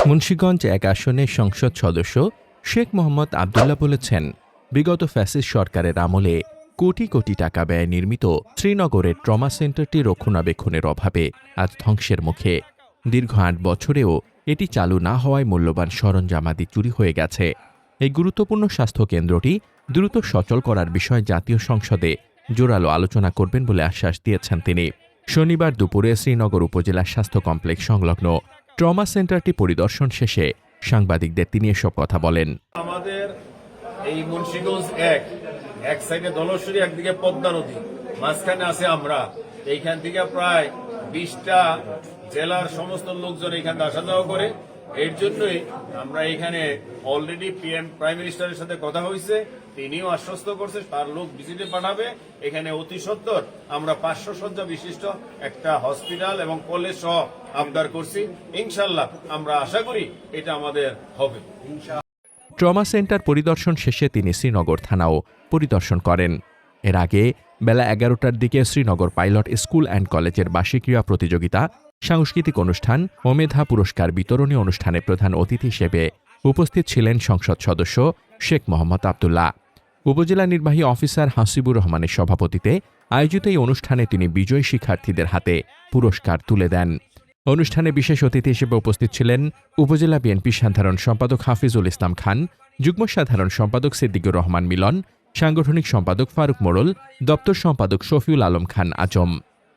মুন্সিগঞ্জ ১ আসনের সংসদ সদস্য শেখ মোহাম্মদ আবদুল্লাহ বলেছেন, বিগত ফ্যাসিস্ট সরকারের আমলে কোটি কোটি টাকা ব্যয়ে নির্মিত শ্রীনগরের ট্রমা সেন্টারটি রক্ষণাবেক্ষণের অভাবে আজ ধ্বংসের মুখে। দীর্ঘ ৮ বছরেও এটি চালু না হওয়ায় মূল্যবান সরঞ্জামাদি চুরি হয়ে গেছে। এই গুরুত্বপূর্ণ স্বাস্থ্য কেন্দ্রটি দ্রুত সচল করার বিষয়ে জাতীয় সংসদে জোরালো আলোচনা করবেন বলে আশ্বাস দিয়েছেন তিনি। শনিবার দুপুরে শ্রীনগর উপজেলা স্বাস্থ্য কমপ্লেক্স সংলগ্ন ট্রমা সেন্টারটি পরিদর্শন শেষে সাংবাদিকদের তিনি এসব কথা বলেন। আমাদের এই মুন্সিগঞ্জ এক সাইডে ধলেশ্বরী, একদিকে পদ্মা নদী, মাঝখানে আছে আমরা। এইখান থেকে প্রায় 20টা জেলার সমস্ত লোকজন এখানে আসা যাওয়া করে। এর জন্যই আমরা এখানে অলরেডি প্রাইম মিনিস্টারের সাথে কথা হয়েছে, তিনিও আশ্বস্ত করছে তার লোক ভিজিটে পাঠাবে। এখানে অতি সত্বর আমরা 500 শয্যা বিশিষ্ট একটা হসপিটাল এবং কলেজ সহ আবদার করছি। ইনশাল্লাহ আমরা আশা করি এটা আমাদের হবে। ট্রমা সেন্টার পরিদর্শন শেষে তিনি শ্রীনগর থানাও পরিদর্শন করেন। এর আগে বেলা 11টার দিকে শ্রীনগর পাইলট স্কুল অ্যান্ড কলেজের বার্ষিক ক্রীড়া প্রতিযোগিতা, সাংস্কৃতিক অনুষ্ঠান ও মেধা পুরস্কার বিতরণী অনুষ্ঠানে প্রধান অতিথি হিসেবে উপস্থিত ছিলেন সংসদ সদস্য শেখ মোহাম্মদ আবদুল্লাহ। উপজেলা নির্বাহী অফিসার হাসিবুর রহমানের সভাপতিত্বে আয়োজিত এই অনুষ্ঠানে তিনি বিজয়ী শিক্ষার্থীদের হাতে পুরস্কার তুলে দেন। অনুষ্ঠানে বিশেষ অতিথি হিসেবে উপস্থিত ছিলেন উপজেলা বিএনপি সাধারণ সম্পাদক হাফিজুল ইসলাম খান, যুগ্ম সাধারণ সম্পাদক সিদ্দিকুর রহমান মিলন, সাংগঠনিক সম্পাদক ফারুক মোড়ল, দপ্তর সম্পাদক শফিউল আলম খান আজম।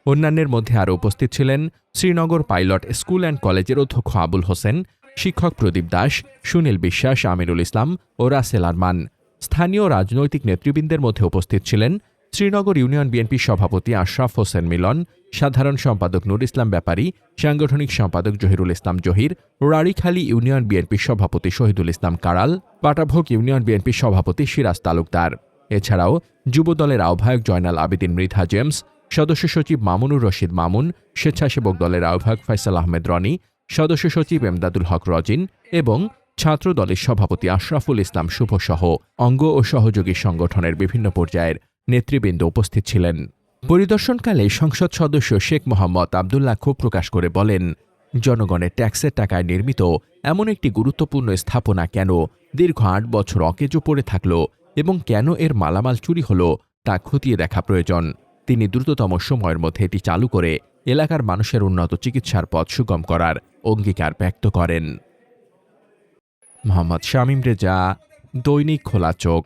অন্যান্যের মধ্যে আরও উপস্থিত ছিলেন শ্রীনগর পাইলট স্কুল অ্যান্ড কলেজের অধ্যক্ষ আবুল হোসেন, শিক্ষক প্রদীপ দাস, সুনীল বিশ্বাস, আমিরুল ইসলাম ও রাসেল আরমান। স্থানীয় রাজনৈতিক নেতৃবৃন্দের মধ্যে উপস্থিত ছিলেন শ্রীনগর ইউনিয়ন বিএনপি সভাপতি আশরাফ হোসেন মিলন, সাধারণ সম্পাদক নুর ইসলাম ব্যাপারী, সাংগঠনিক সম্পাদক জহিরুল ইসলাম জহির, রাড়ীখালী ইউনিয়ন বিএনপি সভাপতি শহীদুল ইসলাম কারাল, পাটাভোগ ইউনিয়ন বিএনপি সভাপতি সিরাজ তালুকদার। এছাড়াও যুবদলের আহ্বায়ক জয়নাল আবেদিন মৃধা জেমস, সদস্য সচিব মামুনুর রশিদ মামুন, স্বেচ্ছাসেবক দলের আহ্বায়ক ফয়সাল আহমেদ রনি, সদস্য সচিব এমদাদুল হক রজিন এবং ছাত্র দলের সভাপতি আশরাফুল ইসলাম শুভসহ অঙ্গ ও সহযোগী সংগঠনের বিভিন্ন পর্যায়ের নেতৃবৃন্দ উপস্থিত ছিলেন। পরিদর্শনকালে সংসদ সদস্য শেখ মোহাম্মদ আবদুল্লাহ ক্ষোভ প্রকাশ করে বলেন, জনগণের ট্যাক্সের টাকায় নির্মিত এমন একটি গুরুত্বপূর্ণ স্থাপনা কেন দীর্ঘ 8 বছর অকেজো পড়ে থাকল এবং কেন এর মালামাল চুরি হল তা খতিয়ে দেখা প্রয়োজন। তিনি দ্রুততম সময়ের মধ্যে এটি চালু করে এলাকার মানুষের উন্নত চিকিৎসার পথ সুগম করার অঙ্গীকার ব্যক্ত করেন। মোহাম্মদ শামীম রেজা, দৈনিক খোলা চোখ।